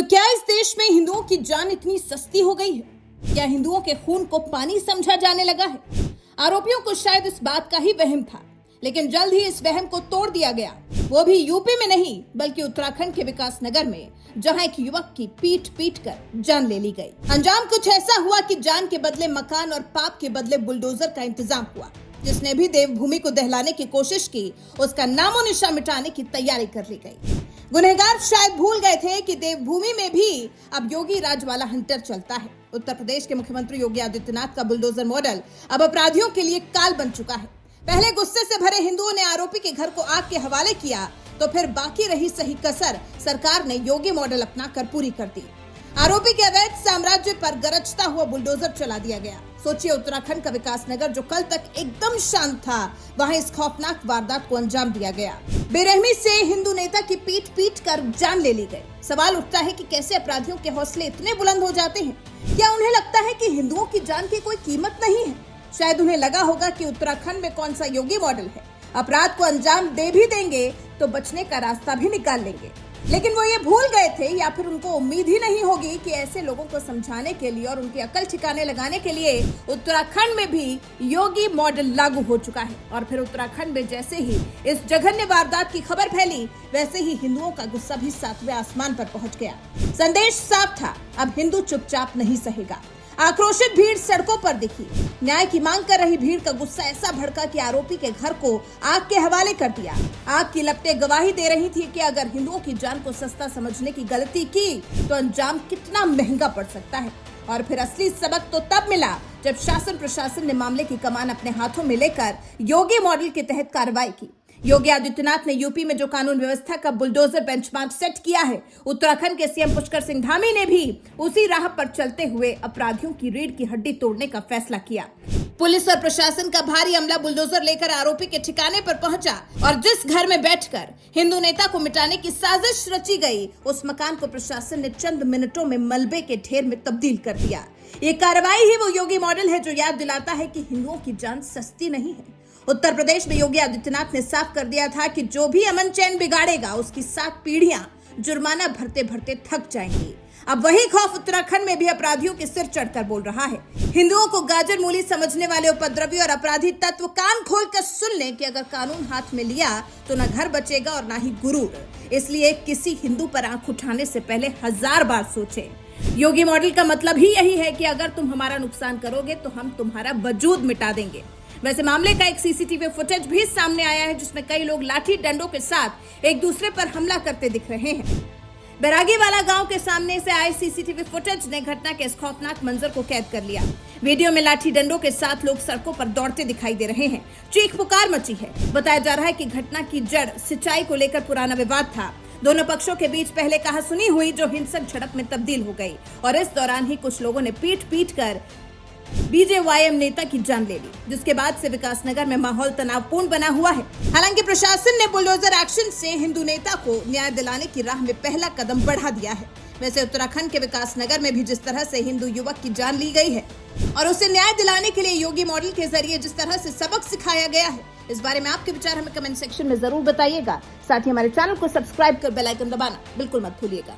तो क्या इस देश में हिंदुओं की जान इतनी सस्ती हो गई है? क्या हिंदुओं के खून को पानी समझा जाने लगा है? आरोपियों को शायद इस बात का ही वहम था, लेकिन जल्द ही इस वहम को तोड़ दिया गया। वो भी यूपी में नहीं बल्कि उत्तराखंड के विकास नगर में, जहां एक युवक की पीट कर जान ले ली गई। अंजाम कुछ ऐसा हुआ कि जान के बदले मकान और पाप के बदले बुलडोजर का इंतजाम हुआ। जिसने भी देवभूमि को दहलाने की कोशिश की, उसका नामो निशान मिटाने की तैयारी कर ली गई। गुनहगार शायद भूल गए थे कि देवभूमि में भी अब योगी राज वाला हंटर चलता है। उत्तर प्रदेश के मुख्यमंत्री योगी आदित्यनाथ का बुलडोजर मॉडल अब अपराधियों के लिए काल बन चुका है। पहले गुस्से से भरे हिंदुओं ने आरोपी के घर को आग के हवाले किया, तो फिर बाकी रही सही कसर सरकार ने योगी मॉडल अपनाकर पूरी कर दी। आरोपी के अवैध साम्राज्य पर गरजता हुआ बुलडोजर चला दिया गया। सोचिए, उत्तराखंड का विकास नगर जो कल तक एकदम शांत था, वहां इस खौफनाक वारदात को अंजाम दिया गया। बेरहमी से हिंदू नेता की पीट कर जान ले ली गई। सवाल उठता है कि कैसे अपराधियों के हौसले इतने बुलंद हो जाते हैं? क्या उन्हें लगता है कि हिंदुओं की जान की कोई कीमत नहीं है? शायद उन्हें लगा होगा कि उत्तराखंड में कौन सा योगी मॉडल है, अपराध को अंजाम दे भी देंगे तो बचने का रास्ता भी निकाल लेंगे। लेकिन वो ये भूल गए थे, या फिर उनको उम्मीद ही नहीं होगी कि ऐसे लोगों को समझाने के लिए और उनकी अकल ठिकाने लगाने के लिए उत्तराखंड में भी योगी मॉडल लागू हो चुका है। और फिर उत्तराखंड में जैसे ही इस जघन्य वारदात की खबर फैली, वैसे ही हिंदुओं का गुस्सा भी सातवें आसमान पर पहुंच गया। संदेश साफ था, अब हिंदू चुपचाप नहीं सहेगा। आक्रोशित भीड़ सड़कों पर दिखी। न्याय की मांग कर रही भीड़ का गुस्सा ऐसा भड़का कि आरोपी के घर को आग के हवाले कर दिया। आग की लपटें गवाही दे रही थी कि अगर हिंदुओं की जान को सस्ता समझने की गलती की तो अंजाम कितना महंगा पड़ सकता है। और फिर असली सबक तो तब मिला जब शासन प्रशासन ने मामले की कमान अपने हाथों में लेकर योगी मॉडल के तहत कार्रवाई की। योगी आदित्यनाथ ने यूपी में जो कानून व्यवस्था का बुलडोजर बेंचमार्क सेट किया है, उत्तराखंड के सीएम पुष्कर सिंह धामी ने भी उसी राह पर चलते हुए अपराधियों की रीढ़ की हड्डी तोड़ने का फैसला किया। पुलिस और प्रशासन का भारी अमला बुलडोजर लेकर आरोपी के ठिकाने पर पहुंचा और जिस घर में बैठकर हिंदू नेता को मिटाने की साजिश रची गई, उस मकान को प्रशासन ने चंद मिनटों में मलबे के ढेर में तब्दील कर दिया। ये कार्रवाई ही वो योगी मॉडल है जो याद दिलाता है कि हिंदुओं की जान सस्ती नहीं है। उत्तर प्रदेश में योगी आदित्यनाथ ने साफ कर दिया था कि जो भी अमन चैन बिगाड़ेगा, उसकी 7 पीढ़ियां जुर्माना भरते भरते थक जाएंगी। अब वही खौफ उत्तराखंड में भी अपराधियों के सिर चढ़कर बोल रहा है। हिंदुओं को गाजर मूली समझने वाले उपद्रवी और अपराधी तत्व कान खोलकर सुन लें कि अगर कानून हाथ में लिया तो न घर बचेगा और न ही गुरूर। इसलिए किसी हिंदू पर आंख उठाने से पहले 1000 बार सोचें। योगी मॉडल का मतलब ही यही है कि अगर तुम हमारा नुकसान करोगे तो हम तुम्हारा वजूद मिटा देंगे। वैसे मामले का एक सीसीटीवी फुटेज भी सामने आया है, जिसमें कई लोग लाठी डंडों के साथ एक दूसरे पर हमला करते दिख रहे हैं। बैरागी वाला गांव के सामने से आए सीसीटीवी फुटेज ने घटना के इस खौफनाक मंजर को कैद कर लिया। वीडियो में लाठी डंडों के साथ लोग सड़कों पर दौड़ते दिखाई दे रहे हैं। चीख पुकार मची है। बताया जा रहा है कि घटना की जड़ सिंचाई को लेकर पुराना विवाद था। दोनों पक्षों के बीच पहले कहासुनी हुई, जो हिंसक झड़प में तब्दील हो गई। और इस दौरान ही कुछ लोगों ने पीट कर बीजेवाईएम नेता की जान ले ली, जिसके बाद से विकास नगर में माहौल तनावपूर्ण बना हुआ है। हालांकि प्रशासन ने बुलडोजर एक्शन से हिंदू नेता को न्याय दिलाने की राह में पहला कदम बढ़ा दिया है। वैसे उत्तराखंड के विकास नगर में भी जिस तरह से हिंदू युवक की जान ली गई है और उसे न्याय दिलाने के लिए योगी मॉडल के जरिए जिस तरह से सबक सिखाया गया है, इस बारे में आपके विचार हमें कमेंट सेक्शन में जरूर बताइएगा। साथ ही हमारे चैनल को सब्सक्राइब कर बेल आइकन दबाना बिल्कुल मत भूलिएगा।